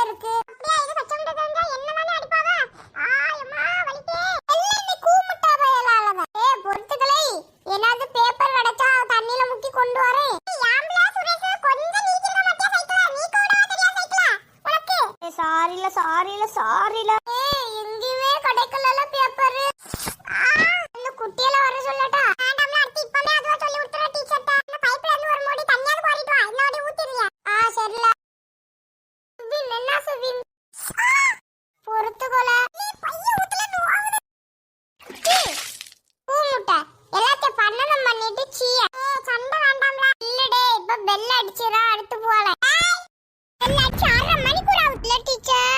இருக்கு. அப்படியே இது பச்சை முட்டை தெரிஞ்சா என்னதானே அடிப்பாவ. அம்மா வலிக்கே. எல்லாம் நீ கூமுட்டா பயலாலதான். பொறுத்துக்களை ஏதாவது பேப்பர் கிடைச்சா தண்ணியில முக்கி கொண்டு வரேன். யாம்பளா சுரேஷ் கொஞ்சம் நீக்கிற மாட்டியா சைக்கிளா? நீக்க விடவா தெரியா சைக்கிளா உனக்கு? சாரில எங்கேயுமே கிடைக்கல பேப்பர். இந்த குட்டியில வர சொல்லட்டா? வேண்டாம்ல அத்தி இப்பமே அதுவா சொல்லி விட்டுற டீச்சர்ட்ட. இந்த பைப்ல இருந்து ஒரு மூடி தண்ணியாவது போறிட்டு வா. இன்னோடி ஊத்திரியா? சரில. சுபின் என்ன சுபின்? பொறுத்துக்கோல. நீ பைய ஊத்தல நோவுது. கூமுட்டை எல்லாத்தையும் பண்ணனும் பண்ணிட்டு சீய. சண்டை வேண்டாம்ல. இல்லடே இப்ப பெல் அடிச்சிரா அடுத்து போல. பெல் அடிச்சு 1/2 மணிக்கு ஆகுதுல டீச்சர்.